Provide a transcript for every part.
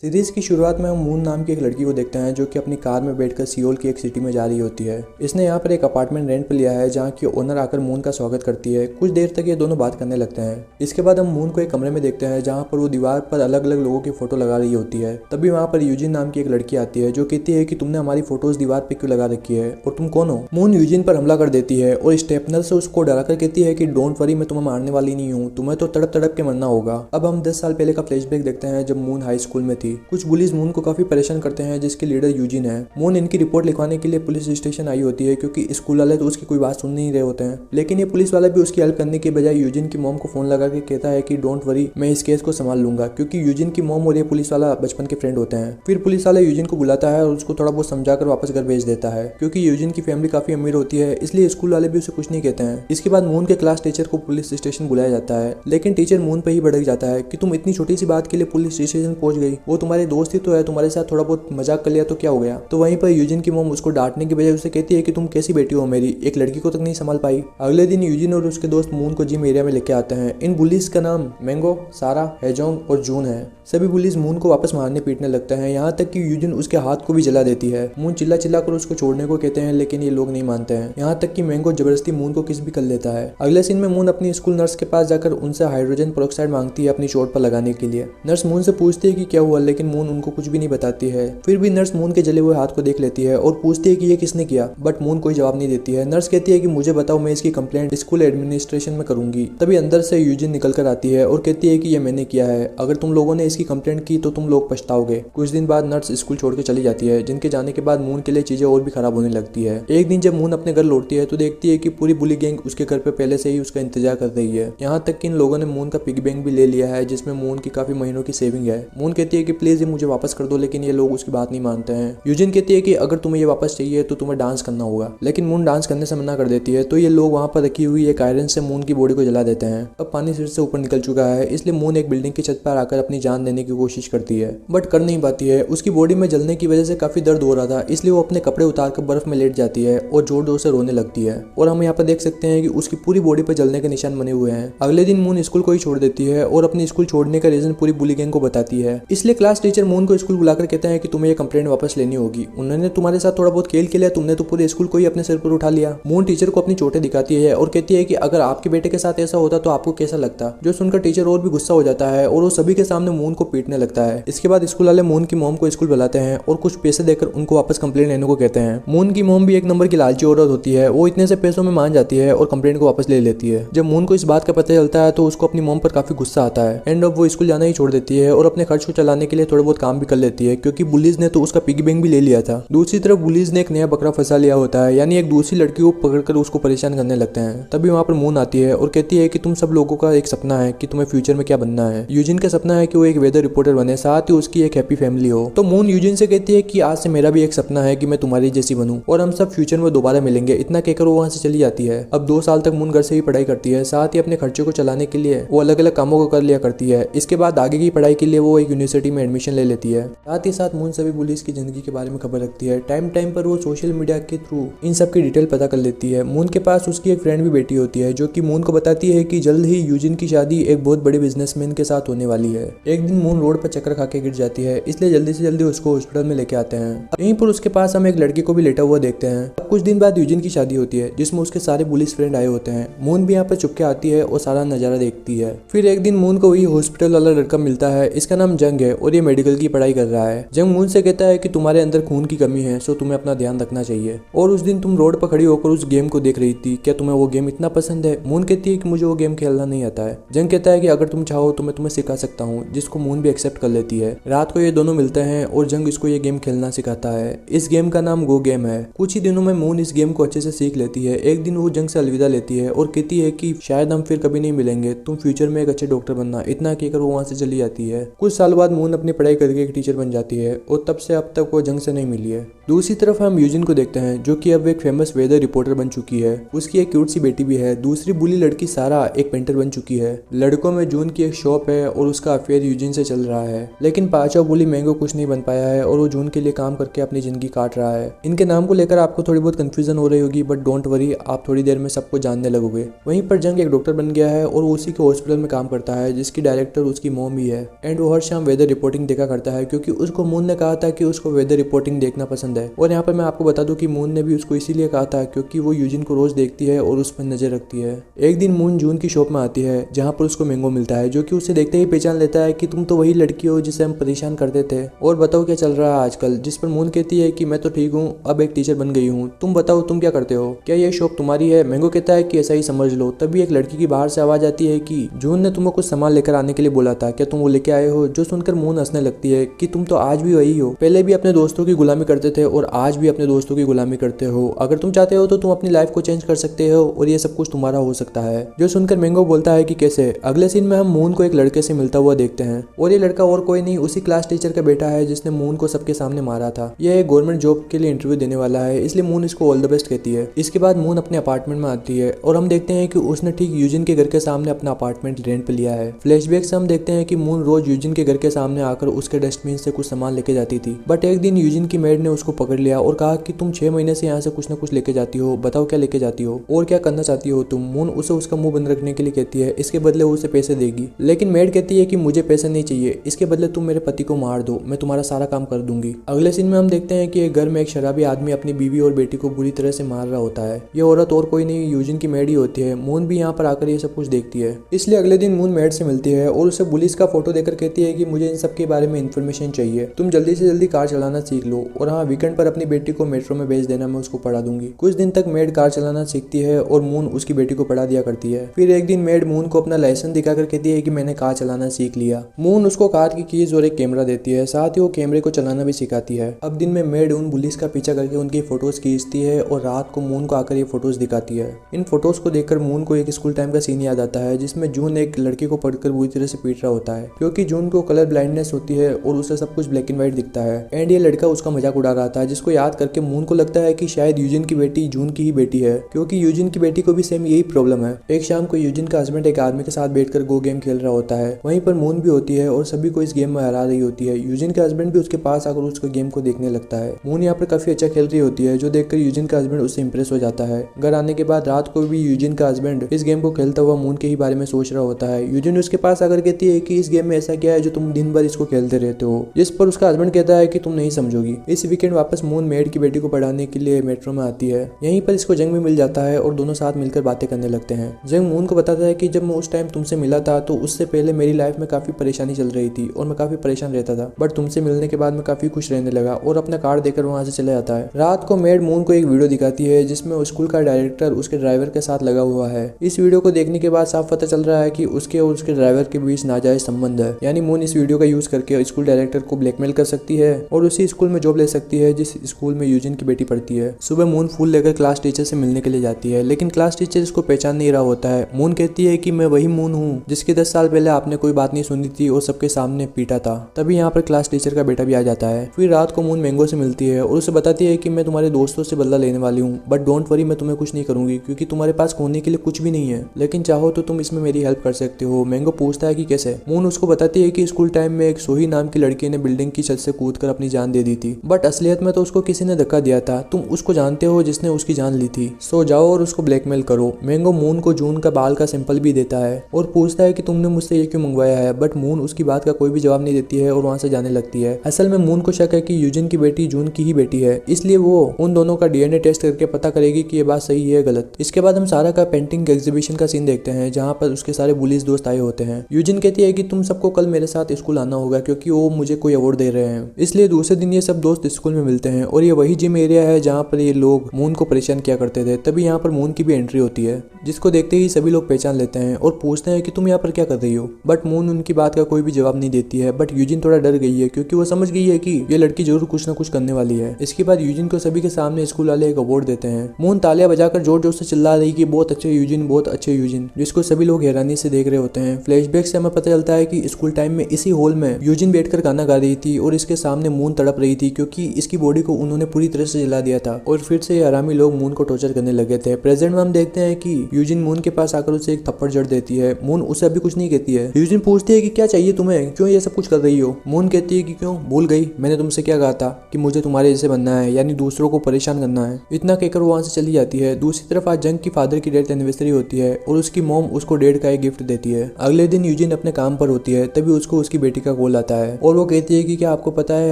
Series की शुरुआत में हम मून नाम की एक लड़की को देखते हैं जो कि अपनी कार में बैठकर सियोल की एक सिटी में जा रही होती है। इसने यहाँ पर एक अपार्टमेंट रेंट पर लिया है जहाँ की ओनर आकर मून का स्वागत करती है। कुछ देर तक ये दोनों बात करने लगते हैं। इसके बाद हम मून को एक कमरे में देखते हैं जहाँ पर वो दीवार पर अलग अलग लोगों की फोटो लगा रही होती है। तभी वहाँ पर यूजिन नाम की एक लड़की आती है जो कहती है कि तुमने हमारी फोटोज दीवार पर क्यों लगा रखी है और तुम कौन हो। मून यूजिन पर हमला कर देती है और स्टेपनर से उसको डराकर कहती है कि डोंट वरी, मैं तुम्हें मारने वाली नहीं हूँ, तुम्हें तो तड़प तड़प के मरना होगा। अब हम 10 साल पहले का फ्लैशबैक देखते हैं जब मून हाई स्कूल में थी। कुछ बुलीज मून को काफी परेशान करते हैं जिसके लीडर यूजिन है। मून इनकी रिपोर्ट लिखवाने के लिए पुलिस स्टेशन आई होती है क्योंकि स्कूल वाले तो उसकी कोई बात सुन नहीं रहे होते हैं। लेकिन ये पुलिस वाला भी उसकी हेल्प करने के बजाय यूजिन की मॉम को फोन लगा के कहता है कि डोंट वरी, मैं इस केस को संभाल लूंगा, क्योंकि यूजिन की मॉम और ये पुलिस वाला बचपन के फ्रेंड होते हैं। फिर पुलिस वाला यूजिन को बुलाता है और उसको थोड़ा बहुत समझाकर वापस घर भेज देता है क्योंकि यूजिन की फैमिली काफी अमीर होती है, इसलिए स्कूल वाले भी उसे कुछ नहीं कहते हैं। इसके बाद मून के क्लास टीचर को पुलिस स्टेशन बुलाया जाता है, लेकिन टीचर मून पर ही भड़क जाता है कि तुम इतनी छोटी सी बात के लिए पुलिस स्टेशन पहुंच गई, वो तुम्हारे दोस्त ही तो है, तुम्हारे साथ थोड़ा बहुत मजाक कर लिया तो क्या हो गया। तो वहीं पर यूजिन की मॉम उसको डांटने की बजाय उसे कहती है कि तुम कैसी बेटी हो मेरी, एक लड़की को तक नहीं संभाल पाई। अगले दिन यूजिन और उसके दोस्त मून को जिम एरिया में लेके आते हैं। इन बुलीज का नाम मैंगो, सारा, हेजोंग और जून है। सभी बुलीज मून को वापस मारने पीटने लगते हैं, यहाँ तक कि यूजिन उसके हाथ को भी जला देती है। मून चिल्ला चिल्ला कर उसको छोड़ने को कहते हैं लेकिन ये लोग नहीं मानते हैं, यहाँ तक कि मैंगो जबरदस्ती मून को किस भी कर लेता है। अगले सीन में मून अपनी स्कूल नर्स के पास जाकर उनसे हाइड्रोजन पेरोक्साइड मांगती है अपनी चोट पर लगाने के लिए। नर्स मून से पूछती है कि क्या हुआ, लेकिन मून उनको कुछ भी नहीं बताती है। फिर भी नर्स मून के जले हुए हाथ को देख लेती है और पूछती है कि ये किसने किया, बट मून कोई जवाब नहीं देती है। नर्स कहती है कि मुझे बताओ, मैं इसकी कंप्लेंट स्कूल एडमिनिस्ट्रेशन में करूंगी। तभी अंदर से यूजिन निकल कर आती है और कहती है कि ये मैंने किया है, अगर तुम लोगों ने इसकी कंप्लेंट की तो तुम लोग पछताओगे। कुछ दिन बाद नर्स स्कूल छोड़ के चली जाती है, जिनके जाने के बाद मून के लिए चीजें और भी खराब होने लगती है। एक दिन जब मून अपने घर लौटती है तो देखती है कि पूरी बुली गैंग उसके घर पे पहले से ही उसका इंतजार कर रही है। यहाँ तक कि इन लोगों ने मून का पिगी बैंक भी ले लिया है जिसमें मून की काफी महीनों की सेविंग है। मून कहती है कि प्लीज ये मुझे वापस कर दो, लेकिन ये लोग उसकी बात नहीं मानते हैं। यूजिन कहती है कि अगर तुम्हें ये वापस चाहिए तो तुम्हें डांस करना होगा, लेकिन मून डांस करने से मना कर देती है। तो ये लोग वहाँ पर रखी हुई एक आयरन से मून की बॉडी को जला देते हैं। अब पानी सिर से ऊपर निकल चुका है, इसलिए मून एक बिल्डिंग की छत पर आकर अपनी जान देने की कोशिश करती है, बट कर नहीं पाती है। उसकी बॉडी में जलने की वजह से काफी दर्द हो रहा था, इसलिए वो अपने कपड़े उतार कर बर्फ में लेट जाती है और जोर जोर से रोने लगती है। और हम यहाँ पर देख सकते हैं कि उसकी पूरी बॉडी पर जलने के निशान बने हुए हैं। अगले दिन मून स्कूल को ही छोड़ देती है और अपनी स्कूल छोड़ने का रीजन पूरी बुली गैंग को बताती है। इसलिए क्लास टीचर मून को स्कूल बुलाकर कहते हैं कि तुम्हें ये कंप्लेंट वापस लेनी होगी, उन्होंने तुम्हारे साथ थोड़ा बहुत खेल खेला, तुमने तो पूरे स्कूल को ही अपने सिर पर उठा लिया। मून टीचर को अपनी चोटें दिखाती है और कहती है कि अगर आपके बेटे के साथ ऐसा होता तो आपको कैसा लगता। जो सुनकर टीचर और भी गुस्सा हो जाता है और वो सभी के सामने मून को पीटने लगता है। इसके बाद स्कूल वाले मून की मॉम को स्कूल बुलाते हैं और कुछ पैसे देकर उनको वापस कंप्लेंट लेने को कहते हैं। मून की मॉम भी एक नंबर की लालची औरत होती है, वो इतने से पैसों में मान जाती है और कंप्लेंट को वापस ले लेती है। जब मून को इस बात का पता चलता है तो उसको अपनी मॉम पर काफी गुस्सा आता है एंड अब वो स्कूल जाना ही छोड़ देती है और अपने खर्च को चलाने के लिए थोड़ा बहुत काम भी कर लेती है, क्योंकि बुलीज ने तो उसका पिगी बैंक भी ले लिया था। दूसरी तरफ बुलीज ने एक नया बकरा फंसा लिया होता है, यानी एक दूसरी लड़की को पकड़कर उसको परेशान करने लगते हैं। तभी वहाँ पर मून आती है और कहती है कि तुम सब लोगों का एक सपना है कि तुम्हें फ्यूचर में क्या बनना है। यूजिन का सपना है कि वो एक वेदर रिपोर्टर बने, साथ ही उसकी एक हैप्पी फैमिली हो। तो मून यूजिन से कहती है कि आज से मेरा भी एक सपना है कि मैं तुम्हारी जैसी बनूं और हम सब फ्यूचर में दोबारा मिलेंगे। इतना कहकर वो वहाँ से चली जाती है। अब 2 साल तक मून घर से ही पढ़ाई करती है, साथ ही अपने खर्चे को चलाने के लिए वो अलग अलग कामों को कर लिया करती है। इसके बाद आगे की पढ़ाई के लिए वो एक यूनिवर्सिटी में एडमिशन ले लेती है। साथ ही साथ मून सभी बुलीज की जिंदगी के बारे में खबर रखती है। टाइम टाइम पर वो सोशल मीडिया के थ्रू इन सब की डिटेल पता कर लेती है। मून के पास उसकी एक फ्रेंड भी बैठी होती है जो कि मून को बताती है कि जल्द ही यूजिन की शादी एक बहुत बड़े बिजनेसमैन के साथ होने वाली है। एक दिन मून रोड पर चक्कर खा के गिर जाती है, इसलिए जल्दी से जल्दी उसको हॉस्पिटल में लेके आते हैं। यहीं पर उसके पास हम एक लड़की को भी लेटा हुआ देखते हैं। अब कुछ दिन बाद यूजिन की शादी होती है जिसमें उसके सारे पुलिस फ्रेंड आए होते हैं। मून भी यहाँ पर चुपके आती है और सारा नजारा देखती है। फिर एक दिन मून को वही हॉस्पिटल वाला लड़का मिलता है, इसका नाम जंग है और ये मेडिकल की पढ़ाई कर रहा है। जंग मून से कहता है कि तुम्हारे अंदर खून की कमी है, सो तुम्हें अपना ध्यान रखना चाहिए। और उस दिन तुम रोड पर खड़ी होकर उस गेम को देख रही थी, क्या तुम्हें वो गेम इतना पसंद है? मून कहती है कि मुझे वो गेम खेलना नहीं आता है। जंग कहता है कि अगर तुम चाहो तो मैं तुम्हें सिखा सकता हूँ, जिसको मून भी एक्सेप्ट कर लेती है। रात को ये दोनों मिलते हैं और जंग इसको ये गेम खेलना सिखाता है। इस गेम का नाम गो गेम है। कुछ ही दिनों में मून इस गेम को अच्छे से सीख लेती है। एक दिन वो जंग से अलविदा लेती है और कहती है कि शायद हम फिर कभी नहीं मिलेंगे, तुम फ्यूचर में एक अच्छे डॉक्टर बनना। इतना कहकर वो वहाँ से चली जाती है। कुछ साल बाद मून अपनी पढ़ाई करके एक टीचर बन जाती है और तब से अब तक वो जंग से नहीं मिली है। दूसरी तरफ हम यूजिन को देखते हैं जो कि अब एक फेमस वेदर रिपोर्टर बन चुकी है। उसकी एक क्यूट सी बेटी भी है। दूसरी बुली लड़की सारा एक पेंटर बन चुकी है। लड़कों में जून की एक शॉप है और उसका अफेयर यूजिन से चल रहा है। लेकिन पांचवा बुली मैंगो कुछ नहीं बन पाया है और वो जून के लिए काम करके अपनी जिंदगी काट रहा है। इनके नाम को लेकर आपको थोड़ी बहुत कंफ्यूजन हो रही होगी, बट डोंट वरी, आप थोड़ी देर में सबको जानने लगोगे। वहीं पर जंग एक डॉक्टर बन गया है और वो उसी के हॉस्पिटल में काम करता है जिसकी डायरेक्टर उसकी मॉम ही है एंड वो हर शाम वेदर रिपोर्ट रिपोर्टिंग देखा करता है क्योंकि उसको मून ने कहा था कि उसको वेदर रिपोर्टिंग देखना पसंद है। और यहाँ पर मैं आपको बता दूं कि मून ने भी उसको इसीलिए कहा था क्योंकि वो यूजिन को रोज देखती है और उस पर नजर रखती है। एक दिन मून जून की शॉप में आती है जहाँ पर उसको मैंगो मिलता है, जो कि उसे देखते ही पहचान लेता है कि तुम तो वही लड़की हो जिसे हम परेशान करते थे, और बताओ क्या चल रहा है आजकल। जिस पर मून कहती है कि मैं तो ठीक हूँ, अब एक टीचर बन गई हूँ, तुम बताओ तुम क्या करते हो, क्या ये शॉप तुम्हारी है। मैंगो कहता है कि ऐसा ही समझ लो। तभी एक लड़की की बाहर से आवाज आती है कि जून ने तुमको कुछ सामान लेकर आने के लिए बोला था, क्या तुम वो लेके आए हो। जो सुनकर मून हंसने लगती है कि तुम तो आज भी वही हो, पहले भी अपने दोस्तों की गुलामी करते थे और आज भी अपने दोस्तों की गुलामी करते हो। अगर तुम चाहते हो तो तुम अपनी लाइफ को चेंज कर सकते हो और ये सब कुछ तुम्हारा हो सकता है। जो सुनकर मैंगो बोलता है कि कैसे। अगले सीन में हम मून को एक लड़के से मिलता हुआ देखते हैं और ये लड़का और कोई नहीं उसी क्लास टीचर का बेटा है जिसने मून को सबके सामने मारा था। यह एक गवर्नमेंट जॉब के लिए इंटरव्यू देने वाला है, इसलिए मून इसको ऑल द बेस्ट कहती है। इसके बाद मून अपने अपार्टमेंट में आती है और हम देखते हैं कि उसने ठीक यूजिन के घर के सामने अपना अपार्टमेंट रेंट पे लिया है। फ्लैशबैक से हम देखते हैं कि मून रोज यूजिन के घर के सामने आकर उसके डस्टबिन से कुछ सामान लेके जाती थी, बट एक दिन यूजिन की मेड ने उसको पकड़ लिया और कहा कि तुम 6 महीने से यहाँ से कुछ न कुछ लेके जाती हो, बताओ क्या लेके जाती हो और क्या करना चाहती हो तुम। मून उसे उसका मुंह बंद रखने के लिए कहती है, इसके बदले वो उसे पैसे देगी, लेकिन मेड कहती है कि मुझे पैसे नहीं चाहिए, इसके बदले तुम मेरे पति को मार दो, मैं तुम्हारा सारा काम कर दूंगी। अगले सीन में हम देखते हैं कि एक घर में एक शराबी आदमी अपनी बीवी और बेटी को बुरी तरह से मार रहा होता है। ये औरत और कोई नहीं यूजिन की मेड ही होती है। मून भी यहाँ पर आकर ये सब कुछ देखती है, इसलिए अगले दिन मून मेड से मिलती है और उसे पुलिस का फोटो देकर कहती है कि मुझे इन सब के बारे में इन्फॉर्मेशन चाहिए, तुम जल्दी से जल्दी कार चलाना सीख लो और हाँ वीकेंड पर अपनी बेटी को मेट्रो में भेज देना, मैं उसको पढ़ा दूंगी। कुछ दिन तक मेड कार चलाना सीखती है और मून उसकी बेटी को पढ़ा दिया करती है। फिर एक दिन मेड मून को अपना लाइसेंस दिखाकर कहती है कि मैंने कार चलाना सीख लिया। मून उसको कार की कीज और एक कैमरा देती है, साथ ही वो कैमरे को चलाना भी सिखाती है। अब दिन में मेड उन पुलिस का पीछा करके उनकी फोटोज खींचती है और रात को मून को आकर ये फोटोज दिखाती है। इन फोटोज को देखकर मून को एक स्कूल टाइम का सीन याद आता है जिसमें जून एक लड़के को पकड़कर बुरी तरह से पीट रहा होता है क्योंकि जून को कलर ब्लाइंडनेस होती है और उसे सब कुछ ब्लैक एंड व्हाइट दिखता है। एंड ये लड़का उसका मजाक उड़ा रहा था, जिसको याद करके मून को लगता है कि शायद यूजिन की बेटी जून की ही बेटी है क्योंकि यूजिन की बेटी को भी सेम यही प्रॉब्लम है। एक शाम को यूजिन का हस्बैंड एक आदमी के साथ बैठकर गो गेम खेल रहा होता है, वहीं पर मून भी होती है और सभी को इस गेम में हरा रही होती है। यूजिन का हस्बैंड भी उसके पास आकर उसको गेम को देखने लगता है। मून यहाँ पर काफी अच्छा खेल रही होती है, जो देखकर यूजिन का हस्बैंड उससे इंप्रेस हो जाता है। घर आने के बाद रात को भी यूजिन का हस्बैंड इस गेम को खेलता हुआ मून के ही बारे में सोच रहा होता है। यूजिन उसके पास आकर कहती है कि इस गेम में ऐसा क्या है जो तुम दिन भर इसको खेलते रहते हो, जिस पर उसका हस्बैंड कहता है कि तुम नहीं समझोगी। इस वीकेंड वापस मून मेड की बेटी को पढ़ाने के लिए मेट्रो में आती है। यहीं पर इसको जंग भी मिल जाता है और दोनों साथ मिलकर बातें करने लगते हैं। जंग मून को बताता है कि जब मैं उस टाइम तुमसे मिला था तो उससे पहले मेरी लाइफ में काफी परेशानी चल रही थी और मैं काफी परेशान रहता था, बट तुमसे मिलने के बाद मैं काफी खुश रहने लगा, और अपना कार्ड देकर वहां से चला जाता है। रात को मेड मून को एक वीडियो दिखाती है जिसमें स्कूल का डायरेक्टर उसके ड्राइवर के साथ लगा हुआ है। इस वीडियो को देखने के बाद साफ पता चल रहा है कि उसके और उसके ड्राइवर के बीच नाजायज संबंध है। यानी मून इस वीडियो का यूज करके स्कूल डायरेक्टर को ब्लैकमेल कर सकती है और उसी स्कूल में जॉब ले सकती है जिस स्कूल में यूजिन की बेटी पढ़ती है। सुबह मून फूल लेकर क्लास टीचर से मिलने के लिए जाती है, लेकिन क्लास टीचर इसको पहचान नहीं रहा होता है। मून कहती है कि मैं वही मून हूँ जिसके 10 साल पहले आपने कोई बात नहीं सुनी थी और सबके सामने पीटा था। तभी यहाँ पर क्लास टीचर का बेटा भी आ जाता है। फिर रात को मून मैंगो से मिलती है और उसे बताती है कि मैं तुम्हारे दोस्तों से बदला लेने वाली हूँ, बट डोंट वरी, मैं तुम्हें कुछ नहीं करूंगी क्योंकि तुम्हारे पास खोने के लिए कुछ भी नहीं है, लेकिन चाहो तो तुम इसमें मेरी हेल्प कर सकते हो। मैंगो पूछता है कि कैसे। मून उसको बताती है कि स्कूल टाइम में एक सोही नाम की लड़की ने बिल्डिंग की छत से कूदकर अपनी जान दे दी थी, बट असलियत में तो उसको किसी ने धक्का दिया था। तुम उसको जानते हो जिसने उसकी जान ली थी, सो जाओ और उसको ब्लैकमेल करो। मैंगो मून को जून का बाल का सैंपल भी देता है और पूछता है कि तुमने मुझसे ये क्यों मंगवाया है, बट मून उसकी बात का कोई भी जवाब नहीं देती है और वहां से जाने लगती है। असल में मून को शक है कि यूजिन की बेटी जून की ही बेटी है, इसलिए वो उन दोनों का डीएनए टेस्ट करके पता करेगी कि ये बात सही है गलत। इसके बाद हम सारा का पेंटिंग एग्जीबिशन का सीन देखते हैं जहाँ पर उसके सारे बुलिस दोस्त आए होते हैं। यूजिन कहती है कि तुम सबको कल मेरे साथ स्कूल आना होगा क्योंकि वो मुझे कोई अवार्ड दे रहे हैं। इसलिए दूसरे दिन ये सब दोस्त स्कूल में मिलते हैं और ये वही जिम एरिया है जहाँ पर ये लोग मून को परेशान किया करते थे। तभी यहाँ पर मून की भी एंट्री होती है, जिसको देखते ही सभी लोग पहचान लेते हैं और पूछते हैं कि तुम यहाँ पर क्या कर रही हो, बट मून उनकी बात का कोई भी जवाब नहीं देती है। बट यूजिन थोड़ा डर गई है क्योंकि वो समझ गई है कि ये लड़की जरूर कुछ न कुछ करने वाली है। इसके बाद यूजिन को सभी के सामने स्कूल वाले एक अवार्ड देते हैं। मून तालियां बजाकर जोर जोर से चिल्ला रही कि बहुत अच्छे यूजिन, बहुत अच्छे यूजिन, जिसको सभी लोग हैरानी से देख रहे होते हैं। फ्लैशबैक से हमें पता चलता है कि स्कूल टाइम में इसी हॉल में यूजिन बैठकर गाना गा रही थी और इसके सामने मून तड़प रही थी क्योंकि इसकी बॉडी को उन्होंने पूरी तरह से जला दिया था और फिर से हरामी लोग मून को टॉर्चर करने लगे थे। प्रेजेंट में हम देखते हैं कि यूजिन मून के पास आकर उसे एक थप्पड़ जड़ देती है। मून उसे अभी कुछ नहीं कहती है। यूजिन पूछती है कि क्या चाहिए तुम्हें, क्यों ये सब कुछ कर रही हो। मून कहती है कि क्यों, भूल गई मैंने तुमसे क्या कहा था कि मुझे तुम्हारे जैसे बनना है, यानी दूसरों को परेशान करना है। इतना कहकर वो वहां से चली जाती है। दूसरी तरफ आज जंग की फादर की डेथ एनिवर्सरी होती है और उसकी मॉम उसको डेड का एक गिफ्ट देती है। अगले दिन यूजिन अपने काम पर होती है, तभी उसको उसकी बेटी का कॉल आता है और वो कहती है कि क्या आपको पता है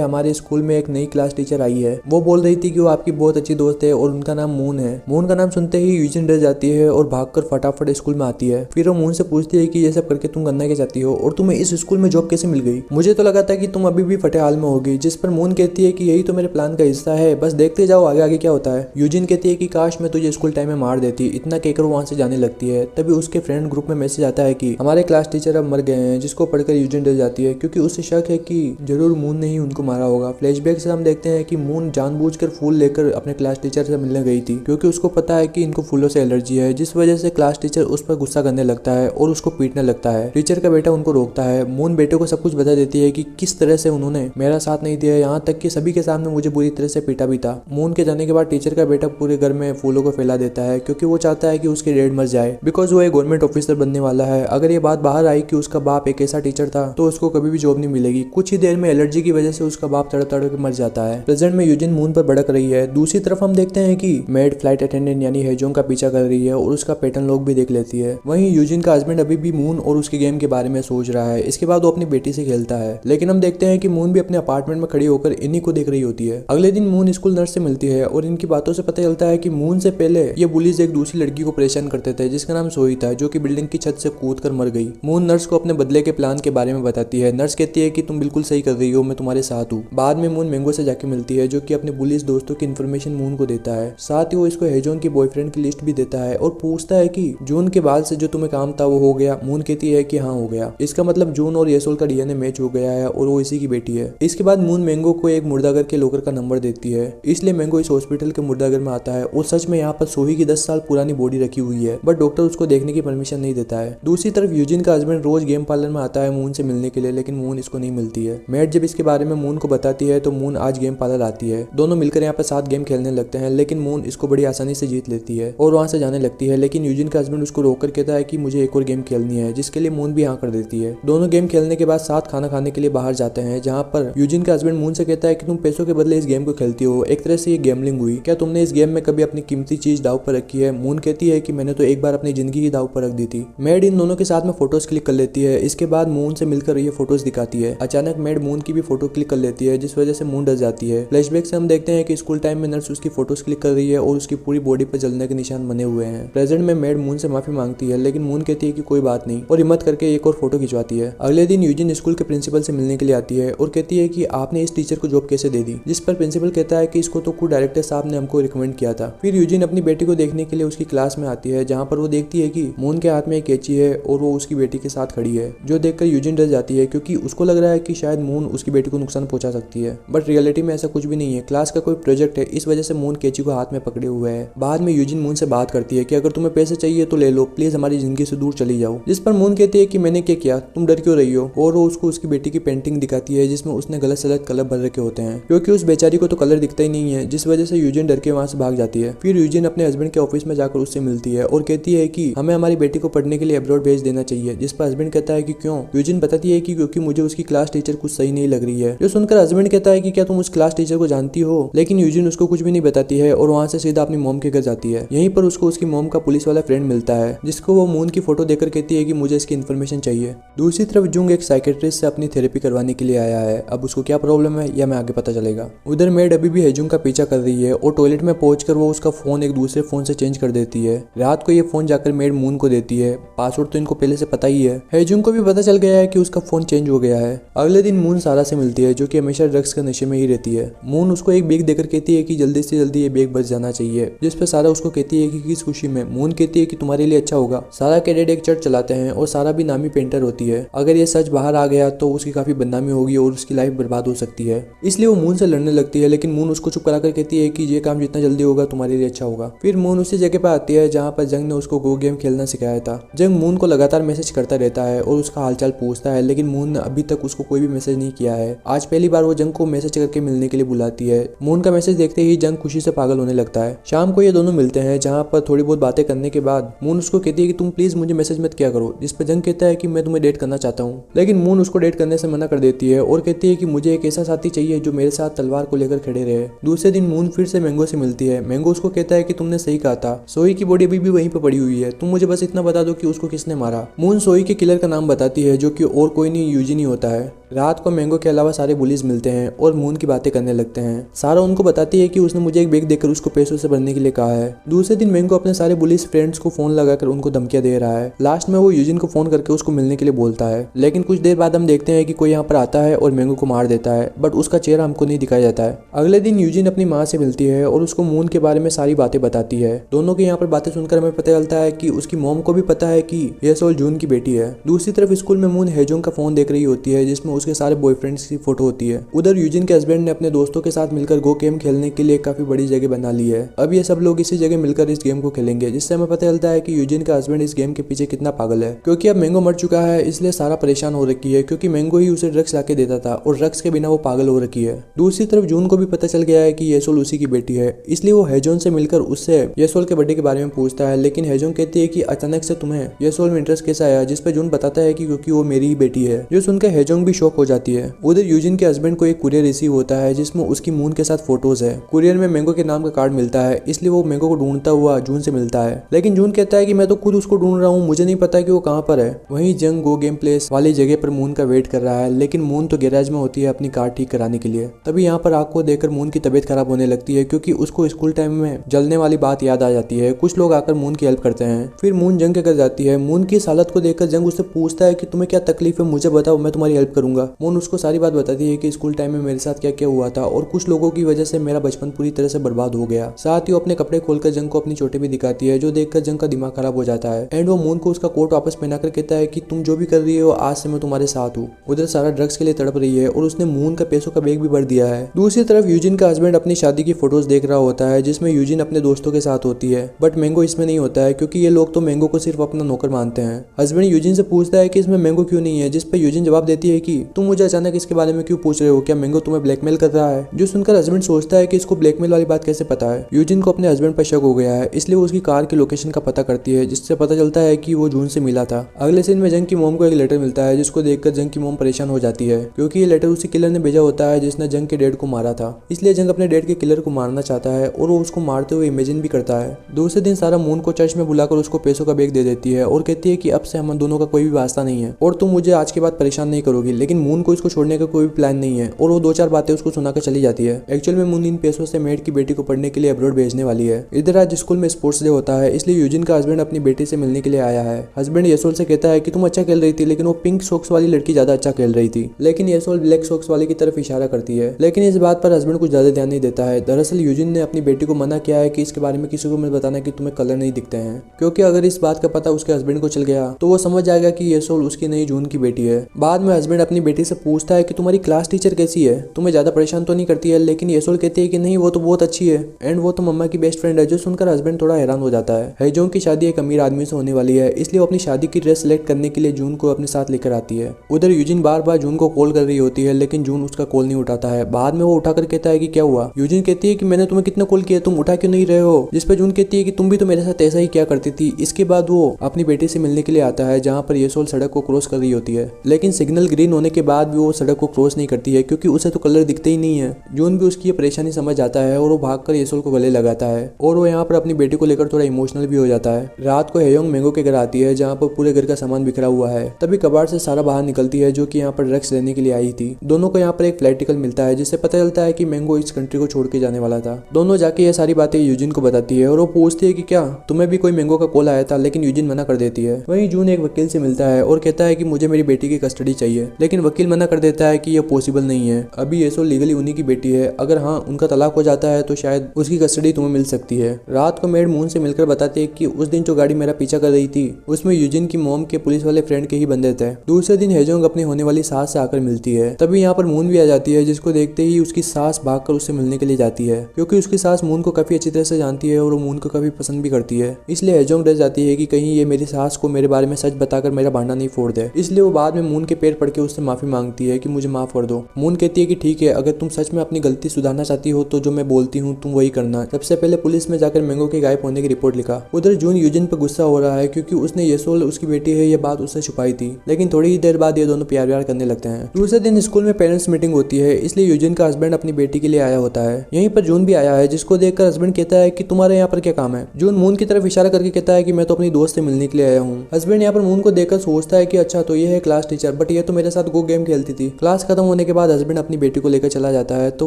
हमारे स्कूल में एक नई क्लास टीचर आई है। वो बोल रही थी कि वो आपकी बहुत अच्छी दोस्त है और उनका नाम मून है। मून का नाम सुनते ही यूजिन डर जाती है और भागकर फटाफट स्कूल में आती है। फिर वो मून से पूछती है कि ये सब करके तुम करना क्या चाहती हो और तुम्हें इस स्कूल में जॉब कैसे मिल गई? मुझे तो लगा था कि तुम अभी भी फटे हाल में होगी। जिस पर मून कहती है कि यही तो मेरे प्लान का हिस्सा है, बस देखते जाओ आगे आगे क्या होता है। यूजिन कहती है कि काश मैं तुझे स्कूल टाइम में मार देती। इतना कहकर वो वहां से जाने लगती है। तभी उसके फ्रेंड ग्रुप में मैसेज आता है कि हमारे क्लास टीचर अब मर गए हैं, जिसको पढ़कर यूजिन डर जाती है क्योंकि उसे शक है कि जरूर मून ने ही उनको मारा होगा। फ्लैशबैक से हम देखते हैं कि मून जानबूझकर फूल लेकर अपने क्लास टीचर से मिलने गई थी क्योंकि उसको पता है कि इनको फूलों से एलर्जी है, जिस वजह से क्लास टीचर उस पर गुस्सा करने लगता है और उसको पीटने लगता है। टीचर का बेटा उनको रोकता है। मून बेटे को सब कुछ बता देती है कि किस तरह से उन्होंने मेरा साथ नहीं दिया, यहाँ तक कि सभी के सामने मुझे बुरी तरह से पीटा भी था। मून के जाने के बाद टीचर का बेटा पूरे घर में फूलों को फैला देता है क्योंकि वो चाहता है कि उसकी डैड मर जाए, बिकॉज वो एक गवर्नमेंट ऑफिसर बनने वाला है। अगर ये बात बाहर आई कि उसका बाप एक ऐसा टीचर था तो उसको कभी भी जॉब नहीं मिलेगी। कुछ ही देर में एलर्जी की वजह से उसका बाप तड़प तड़प के मर जाता है। प्रेजेंट में यूजिन मून पर भड़क रही है। दूसरी तरफ हम देखते हैं कि मेड फ्लाइट अटेंडेंट यानी हेजोंग का पीछा कर रही है और उसका पैटर्न लॉग भी देख लेती है। वहीं यूजिन का हस्बैंड अभी भी मून और उसके गेम के बारे में सोच रहा है। इसके बाद वो अपनी बेटी से खेलता है, लेकिन हम देखते हैं कि मून भी अपने अपार्टमेंट में खड़ी होकर इन्हीं को देख रही होती है। अगले दिन मून स्कूल नर्स से मिलती है और इनकी बातों से पता चलता है कि मून से पहले ये बुलीज एक दूसरी लड़की को परेशान करते थे जिसका नाम सोई था, जो कि बिल्डिंग की छत से कूद कर मर गई। मून नर्स को अपने बदले के प्लान के बारे में बताती है। नर्स कहती है कि तुम बिल्कुल सही कर रही हो, मैं तुम्हारे साथ हूँ। बाद में मून मैंगो से जाके मिलती है जो कि अपने बुलीज दोस्तों की इन्फॉर्मेशन मून को देता है। साथ ही वो इसको हेजोंग की बॉयफ्रेंड की लिस्ट भी देता है और पूछता है कि जून के बाद से जो तुम्हें काम था वो हो गया? मून कहती है कि हाँ हो गया। इसका मतलब जून और येसोल का डीएनए मैच हो गया है और वो इसी की बेटी है। इसके बाद मून मैंगो को एक मुर्दाघर के लोकर का नंबर देती है, इसलिए मैंगो इस हॉस्पिटल के मुर्दाघर में आता है और सच में यहाँ पर सोही की 10 साल पुरानी बॉडी रखी हुई है, बट डॉक्टर उसको देखने की परमिशन नहीं देता है। दूसरी तरफ यूजिन का हस्बैंड रोज गेम पार्लर में आता है मून से मिलने के लिए, लेकिन मून इसको नहीं मिलती है। मैट जब इसके बारे में मून को बताती है तो मून आज गेम पार्लर आती है। दोनों मिलकर यहाँ पर 7 गेम खेलने लगते हैं, लेकिन मून इसको बड़ी आसानी से जीत लेती है और वहाँ से जाने लगती है। लेकिन यूजिन का हस्बैंड उसको रोककर कहता है कि मुझे एक और गेम खेलनी है, जिसके लिए मून भी हाँ कर देती है। दोनों गेम खेलने के बाद साथ खाना खाने के लिए बाहर जाते हैं, जहाँ पर यूजिन का हस्बैंड मून से कहता है कि तुम पैसों के बदले इस गेम को खेलती हो, एक तरह से ये गैम्बलिंग हुई। क्या तुमने इस गेम में कभी अपनी कीमती चीज दाव पर रखी है? मून कहती है कि मैंने तो एक बार अपनी जिंदगी ही दाव पर रख दी थी। मैड इन दोनों के साथ में फोटोज क्लिक कर लेती है। इसके बाद मून से मिलकर ये फोटोज दिखाती है। अचानक मैड मून की भी फोटो क्लिक कर लेती है, जिस वजह से मून डर जाती है। फ्लैशबैक से हम देखते हैं कि स्कूल टाइम में नर्स उसकी फोटोज क्लिक कर रही है और उसकी पूरी बॉडी पर जलने के निशान बने हुए हैं। प्रेजेंट में मैड मून से माफी मांगती है, लेकिन मून कहती है कि कोई बात नहीं और हिम्मत करके एक और फोटो खिंचवाती है। अगले दिन यूजिन स्कूल के प्रिंसिपल से मिलने के लिए आती है और कहती है कि आपने इस टीचर को जॉब कैसे दे दी? जिस पर प्रिंसिपल कहता है कि इसको तो खुद डायरेक्टर साहब ने हमको रिकमेंड किया था। फिर यूजिन अपनी बेटी को देखने के लिए उसकी क्लास में आती है, जहाँ पर वो देखती है कि मून के हाथ में एक कैंची है और वो उसकी बेटी के साथ खड़ी है, जो देखकर यूजिन डर जाती है क्योंकि उसको लग रहा है कि शायद मून उसकी बेटी को नुकसान पहुंचा सकती है, बट रियलिटी में ऐसा कुछ भी नहीं है। क्लास का कोई प्रोजेक्ट है, इस वजह से मून कैंची को हाथ में पकड़े हुए है। बाद में यूजिन मून से बात करती है कि अगर तुम्हें पैसे चाहिए तो ले लो, प्लीज हमारी जिंदगी से दूर चली जाओ। जिस पर मून कहती है कि मैंने क्या किया, तुम डर क्यों रही हो? और वो उसको उसकी बेटी की पेंटिंग दिखाती है जिसमें उसने गलत सलत कलर भर रखे होते हैं, क्योंकि उस बेचारी को तो कलर दिखता ही नहीं है, जिस वजह से यूजिन डर के वहां से भाग जाती है। फिर यूजिन अपने हस्बैंड के ऑफिस में जाकर उससे मिलती है और कहती है कि हमें हमारी बेटी को पढ़ने के लिए अब्रॉड भेज देना चाहिए। जिस पर हस्बैंड कहता है कि क्यों? यूजिन बताती है कि क्योंकि मुझे उसकी क्लास टीचर कुछ सही नहीं लग रही है। जो सुनकर हस्बैंड कहता है कि क्या तुम उस क्लास टीचर को जानती हो? लेकिन यूजिन उसको कुछ भी नहीं बताती है और वहां से सीधा अपनी मॉम के घर जाती है। यहीं पर उसको उसकी मॉम का पुलिस वाला फ्रेंड मिलता है, जिसको वो मून की फोटो देखकर कहती है कि मुझे इसकी इन्फॉर्मेशन चाहिए। दूसरी तरफ जुंग एक साइकेट्रिस्ट से अपनी थेरेपी करवाने के लिए आया है। अब उसको क्या प्रॉब्लम है यह हमें आगे पता चलेगा। उधर मेड अभी भी हेजुंग का पीछा कर रही है और टॉयलेट में पहुंचकर वो उसका फोन एक दूसरे फोन से चेंज कर देती है। रात को ये फोन जाकर मेड मून को देती है। पासवर्ड तो इनको पहले से पता ही है। हेजुंग को भी पता चल गया है कि उसका फोन चेंज हो गया है। अगले दिन मून सारा से मिलती है, जो कि हमेशा ड्रग्स के नशे में ही रहती है। मून उसको एक बैग देकर कहती है कि जल्दी से जल्दी ये बैग बच जाना चाहिए, जिस पर सारा उसको कहती है कि किस खुशी में। मून कहती है कि तुम्हारे लिए अच्छा होगा। सारा के डैड एक चर्च चलाते हैं और सारा भी नामी पेंटर होती है। अगर ये सच बाहर आ गया तो उसकी काफी बदनामी होगी और उसकी लाइफ बर्बाद हो सकती है, इसलिए वो मून से लड़ने लगती है। लेकिन मून उसको चुप कराकर कहती है कि ये काम जितना जल्दी होगा तुम्हारे लिए अच्छा होगा। फिर मून उसी जगह पर आती है जहाँ पर जंग ने उसको गो गेम खेलना सिखाया था। जंग मून को लगातार मैसेज करता रहता है और उसका हालचाल पूछता है, लेकिन मून ने अभी तक उसको कोई भी मैसेज नहीं किया है। आज पहली बार वो जंग को मैसेज करके मिलने के लिए बुलाती है। मून का मैसेज देखते ही जंग खुशी से पागल होने लगता है। शाम को ये दोनों मिलते हैं, जहाँ पर थोड़ी बहुत बातें करने के बाद मून उसको कहती है कि तुम प्लीज मुझे मैसेज मत किया करो। जिस पर जंग कहता है कि मैं तुम्हें डेट करना चाहता हूँ, लेकिन मून उसको डेट करने से मना कर देती है और कहती है कि मुझे एक ऐसा साथी चाहिए जो मेरे साथ तलवार को लेकर खड़े रहे। दूसरे दिन मून फिर से मैंगो से मिलती है। मैंगो उसको कहता है कि तुमने सही कहा था, सोई की बॉडी अभी भी वहीं पर पड़ी हुई है, तुम मुझे बस इतना बता दो कि उसको किसने मारा। मून सोई के किलर का नाम बताती है, जो कि और कोई नहीं यूजिन ही होता है। रात को मैंगो के अलावा सारे बुलीज मिलते हैं और मून की बातें करने लगते हैं। सारा उनको बताती है कि उसने मुझे एक बैग देकर उसको पैसों से भरने के लिए कहा है। दूसरे दिन मैंगो अपने सारे बुलीज फ्रेंड्स को फोन लगाकर उनको धमकियां दे रहा है। लास्ट में वो यूजिन को फोन करके उसको मिलने के लिए बोलता है, लेकिन कुछ देर बाद हम देखते हैं कि कोई यहाँ पर आता है और मैंगो को मार देता है, बट उसका चेहरा हमको नहीं दिखाया जाता है। अगले दिन यूजिन अपनी माँ से मिलती है और उसको मून के बारे में सारी बातें बताती है। दोनों की यहाँ पर बातें सुनकर हमें पता चलता है कि उसकी मॉम को भी पता है कि ये सोल जून की बेटी है। दूसरी तरफ स्कूल में मून हेजोंग का फोन देख रही होती है जिसमें उसके सारे बॉयफ्रेंड्स की फोटो होती है। उधर यूजिन के हस्बैंड ने अपने दोस्तों के साथ मिलकर गो गेम खेलने के लिए काफी बड़ी जगह बना ली है। अब ये सब लोग इसी जगह मिलकर इस गेम को खेलेंगे, जिससे हमें पता चलता है कि यूजिन का हस्बैंड इस गेम के पीछे कितना पागल है। क्योंकि अब मैंगो मर चुका है इसलिए सारा परेशान हो रखी है, क्योंकि मैंगो ही उसे ड्रग्स लाके देता था और ड्रग्स के बिना वो पागल हो रखी है। दूसरी तरफ जून को भी पता चल गया है कि येसोल उसी की बेटी है, इसलिए वो हेजोन से मिलकर उससे येसोल के बर्थडे के बारे में पूछता है। लेकिन हेजोन कहती है कि अचानक से तुम्हें येसोल में इंटरेस्ट कैसा आया, जिस पे जून बताता है कि क्योंकि वो मेरी ही बेटी है, जो सुनकर हेजोंग भी शॉक हो जाती है। उधर यूजिन के हस्बैंड को एक कुरियर रिसीव होता है जिसमें उसकी मून के साथ फोटोज है। कुरियर में मैंगो के नाम का कार्ड मिलता है, इसलिए वो मैंगो को ढूंढता हुआ जून से मिलता है। लेकिन जून कहता है कि मैं तो खुद उसको ढूंढ रहा हूँ, मुझे नहीं पता कि वो कहाँ पर है। वहीं जंग गो गेम प्लेस वाली जगह पर मून का वेट कर रहा है, लेकिन मून तो गैराज में होती है अपनी कार ठीक कराने के लिए। तभी यहाँ पर आग को देखकर मून की तबीयत खराब होने लगती है, क्योंकि उसको स्कूल टाइम में जलने वाली बात याद आ जाती है। कुछ लोग आकर मून की हेल्प करते हैं। फिर मून जंग के घर जाती है। मून की इस हालत को देखकर जंग उससे पूछता है कि तुम्हें क्या तकलीफ है, मुझे बताओ, मैं तुम्हारी हेल्प करूंगा। मून उसको सारी बात बताती है कि स्कूल टाइम में मेरे साथ क्या क्या हुआ था और कुछ लोगों की वजह से मेरा बचपन पूरी तरह से बर्बाद हो गया। साथ ही वो अपने कपड़े खोलकर जंग को अपनी चोटें भी दिखाती है, जो देखकर जंग का दिमाग खराब हो जाता है। एंड वो मून को उसका कोट वापस पहनाकर कहता है कि तुम जो भी कर रही हो आज से मैं तुम्हारे साथ हूँ। उधर सारा ड्रग्स के लिए तड़प रही है और उसने मून का पैसों का बैग भी भर दिया है। दूसरी तरफ यूजिन का हस्बैंड अपनी शादी की फोटोज देख रहा होता है जिसमें यूजिन अपने दोस्तों के साथ होती है, बट मैंगो इसमें नहीं होता है, क्योंकि ये लोग तो मैंगो को सिर्फ अपना नौकर मानते हैं। हस्बैंड यूजिन से पूछता है कि इसमें मैंगो क्यों नहीं है, जिस पर यूजिन जवाब देती है कि तुम मुझे अचानक इसके बारे में क्यों पूछ रहे हो, क्या मैंगो तुम्हें ब्लैकमेल कर रहा है। जो सुनकर हस्बैंड सोचता है कि इसको ब्लैकमेल वाली बात कैसे पता है। यूजिन को अपने हस्बैंड पर शक हो गया है, इसलिए वो उसकी कार की लोकेशन का पता करती है, जिससे पता चलता है कि वो जून से मिला था। अगले सीन में जंग की मोम को एक लेटर मिलता है, जिसको देखकर जंग की मोम परेशान हो जाती है, क्योंकि ये लेटर उसी किलर ने भेजा होता है जिसने जंग के डैड को मारा था। इसलिए जंग अपने डैड के किलर को मारना चाहता है और वो उसको मारते हुए इमेजिन भी करता है। दूसरे दिन सारा मून को चर्च में बुलाकर उसको पैसों का बैग दे देती है और कहती है कि अब से हम दोनों का कोई भी वास्ता नहीं है और तुम मुझे आज के बाद परेशान नहीं करोगी। लेकिन मून को इसको छोड़ने का कोई भी प्लान नहीं है और वो दो चार बातें उसको सुनाकर चली जाती है। एक्चुअल में मून इन पैसों से मेड की बेटी को पढ़ने के लिए अब्रॉड भेजने वाली है। इधर आज स्कूल में स्पोर्ट्स डे होता है, इसलिए यूजिन का हस्बैंड अपनी बेटी से मिलने के लिए आया है। हस्बैंड येसोल से कहता है कि तुम अच्छा खेल रही थी, लेकिन वो पिंक सॉक्स वाली लड़की ज्यादा अच्छा खेल रही थी। लेकिन येसोल ब्लैक सॉक्स वाले की तरफ इशारा करती है, लेकिन इस बात पर हस्बैंड कुछ ज्यादा ध्यान नहीं देता है। दरअसल यूजिन ने अपनी बेटी को मना किया है कि इसके बारे में किसी को मत बताना कि तुम्हें कलर नहीं दिखते हैं, क्योंकि अगर इस बात का पता उसके हस्बैंड को चल गया तो वो समझ जाएगा कि येसोल उसकी नई जून की बेटी है। बाद में हस्बैंड अपनी बेटी से पूछता है कि तुम्हारी क्लास टीचर कैसी है, तुम्हें ज्यादा परेशान तो नहीं करती है। लेकिन येसोल कहती है कि नहीं, वो तो बहुत अच्छी है एंड वो तो मम्मा की बेस्ट फ्रेंड है। जो सुनकर हस्बैंड थोड़ा हैरान हो जाता है। हेजोंग की शादी एक अमीर आदमी से होने वाली है, इसलिए वो अपनी शादी की ड्रेस सिलेक्ट करने के लिए जून को अपने साथ लेकर आती है। उधर यूजिन बार बार जून को कॉल कर रही होती है, लेकिन जून उसका कॉल नहीं उठाता है। बाद में वो उठाकर कहता है कि क्या हुआ। यूजिन कहती है कि मैंने तुम्हें कितना कॉल किया, तुम उठा क्यों नहीं रहे हो। जिस पे जून कहती है कि तुम भी तो मेरे साथ ऐसा ही क्या करती थी। इसके बाद वो अपनी बेटी से मिलने के लिए आता है, जहाँ पर येसोल सड़क को क्रॉस कर रही होती है, लेकिन सिग्नल ग्रीन होने के बाद भी वो सड़क को क्रॉस नहीं करती है, क्योंकि उसे तो कलर दिखते ही नहीं है। जून भी उसकी ये परेशानी समझ जाता है और वो भागकर येसोल को गले लगाता है और वो यहाँ पर अपनी बेटी को लेकर थोड़ा इमोशनल भी हो जाता है। रात को हेयोंग मैंगो के घर आती है, जहाँ पर पूरे घर का सामान बिखरा हुआ है। तभी कबाड़ से सारा बाहर निकलती है, जो कि यहाँ पर ड्रग्स लेने के लिए आई थी। दोनों को यहाँ पर एक फ्लाइट टिकट मिलता है, जिससे पता चलता है कि मैंगो इस कंट्री को छोड़ के जाने वाला था। दोनों जाके ये सारी बातें यूजिन को बताती है और वो पूछती है कि क्या तुम्हें भी कोई मैंगो का कॉल आया था, लेकिन यूजिन मना कर देती है। वहीं जून एक वकील से मिलता है और कहता है कि मुझे मेरी बेटी की कस्टडी चाहिए, लेकिन वकील मना कर देता है कि यह पॉसिबल नहीं है। अभी येसोल लीगली उन्हीं की बेटी है, अगर हाँ उनका तलाक हो जाता है तो शायद उसकी कस्टडी तुम्हें मिल सकती है। रात को मेड मून से मिलकर बताते हैं कि उस दिन जो गाड़ी मेरा पीछा कर रही थी उसमें यूजिन की मॉम के पुलिस वाले फ्रेंड के ही बंदे थे। दूसरे दिन हेजोंग अपनी होने वाली सास से आकर मिलती है। तभी यहाँ पर मून भी आ जाती है, जिसको देखते ही उसकी सास भागकर उससे मिलने के लिए जाती है, क्योंकि उसकी सास मून को काफी अच्छी तरह से जानती है और वो मून को काफी पसंद भी करती है। इसलिए हेजोंग डर जाती है कि कहीं ये मेरी सास को मेरे बारे में सच बताकर मेरा भांडा नहीं फोड़ दे। इसलिए वो बाद में मून के पैर पड़ के उससे माफी मांगती है कि मुझे माफ कर दो। मून कहती है कि ठीक है, अगर तुम सच में अपनी गलती सुधारना चाहती हो तो जो मैं बोलती हूँ तुम वही करना। सबसे पहले पुलिस में जाकर मैंगो के गायब होने की रिपोर्ट लिखा। उधर जून यूजिन पर गुस्सा हो रहा है, क्योंकि उसने येसोल उसकी बेटी है ये बात उससे छुपाई थी, लेकिन थोड़ी ही देर बाद ये दोनों प्यार व्यार करने लगते हैं। दूसरे दिन स्कूल में पेरेंट्स मीटिंग होती है, इसलिए यूजिन का हस्बैंड अपनी बेटी के लिए आया होता है। यहीं पर जून भी आया है, जिसको देखकर हस्बैंड कहता है कि तुम्हारे यहाँ पर क्या काम है। जून मून की तरफ इशारा करके कहता है कि मैं तो अपनी दोस्त से मिलने के लिए आया हूँ। हस्बैंड यहाँ पर मून को देखकर सोचता है कि अच्छा तो ये है क्लास टीचर, बट ये तो मेरे साथ खो गेम खेलती थी। क्लास खत्म होने के बाद हस्बैंड अपनी बेटी को लेकर चला जाता है तो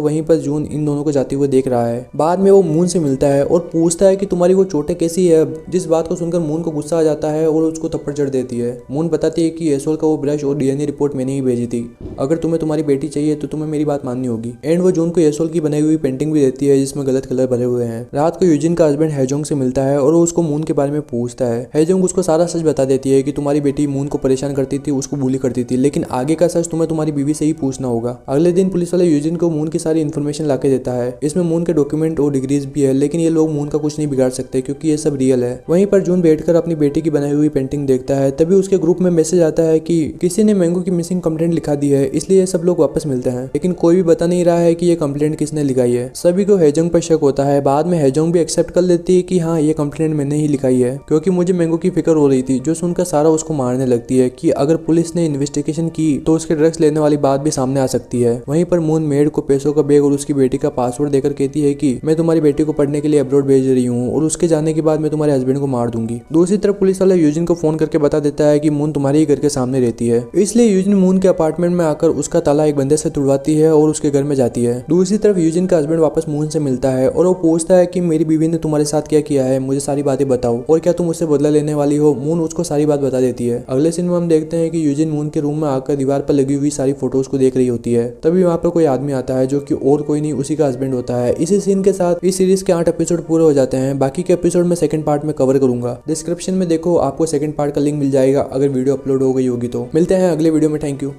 वहीं पर जून इन दोनों को जाते हुए देख रहा है। बाद में वो मून से मिलता है और पूछता है कि तुम्हारी वो चोटें कैसी है अब, जिस बात को सुनकर मून को गुस्सा आ जाता है और उसको थप्पड़ जड़ देती है। मून बताती है कि एसोल का वो ब्रश और डीएनए रिपोर्ट मैंने ही भेजी थी, अगर तुम्हें तुम्हारी बेटी चाहिए तो तुम्हें मेरी बात माननी होगी। एंड वो जून को एसोल की बनाई हुई पेंटिंग भी देती है जिसमें गलत कलर भरे हुए हैं। रात को यूजिन का हस्बैंड हेजोंग से मिलता है और वो उसको मून के बारे में पूछता है। हेजोंग उसको सारा सच बता देती है कि तुम्हारी बेटी मून को परेशान करती थी, उसको बुली करती थी, लेकिन आगे का सच तुम्हें तुम्हारी बीवी से ही पूछना होगा। अगले दिन पुलिस वाला यूजिन को मून की सारी इन्फॉर्मेशन लाके देता है। इसमें मून के डॉक्यूमेंट और डिग्रीज भी है, लेकिन ये लोग मून का कुछ नहीं बिगाड़ सकते क्योंकि ये सब रियल है। वहीं पर जून बैठकर अपनी बेटी की बनाई हुई पेंटिंग देखता है। तभी उसके ग्रुप में मैसेज आता है कि किसी ने मैंगो की मिसिंग कंप्लेंट लिखा दी है, इसलिए ये सब लोग वापस मिलते हैं, लेकिन कोई भी बता नहीं रहा है कि ये कंप्लेंट किसने लिखाई है। सभी को हेजोंग पर शक होता है। बाद में हेजोंग भी एक्सेप्ट कर लेती है कि हाँ ये कंप्लेंट मैंने ही लिखाई है क्योंकि मुझे मैंगो की फिक्र हो रही थी, जो सुनकर सारा उसको मारने लगती है कि अगर पुलिस ने इन्वेस्टिगेशन की तो उसके ड्रग्स लेने वाली बात भी सामने आ सकती है। वहीं पर मून मेड को पैसों का बैग और उसकी बेटी का पासवर्ड देकर कहती है कि मैं तुम्हारी बेटी को पढ़ने के लिए अब्रॉड भेज रही हूँ और उसके जाने के बाद मैं तुम्हारे हस्बैंड को मार दूंगी। दूसरी तरफ पुलिस वाला यूजिन को फोन करके बता देता है कि मून तुम्हारे ही घर के सामने रहती है, इसलिए यूजिन मून के अपार्टमेंट में आकर उसका ताला एक बंदे से तुड़वाती है और उसके घर में जाती है। दूसरी तरफ यूजिन का हस्बैंड वापस मून से मिलता है और वो पूछता है कि मेरी बीवी ने तुम्हारे साथ क्या किया है, मुझे सारी बातें बताओ और क्या तुम उससे बदला लेने वाली हो। मून उसको सारी बात बता देती है। अगले सीन में हम देखते हैं कि यूजिन मून के रूम में आकर दीवार पर लगी हुई सारी फोटोज को देख रही होती है। तभी वहाँ पर कोई आदमी आता है जो कि और कोई नहीं उसी का हस्बैंड होता है। इसी सीन के साथ इस सीरीज के 8 एपिसोड पूरे हो जाते हैं। बाकी के एपिसोड में सेकंड पार्ट में कवर करूंगा। डिस्क्रिप्शन में देखो, आपको सेकंड पार्ट का लिंक मिल जाएगा अगर वीडियो अपलोड हो गई होगी तो। मिलते हैं अगले वीडियो में। Thank you.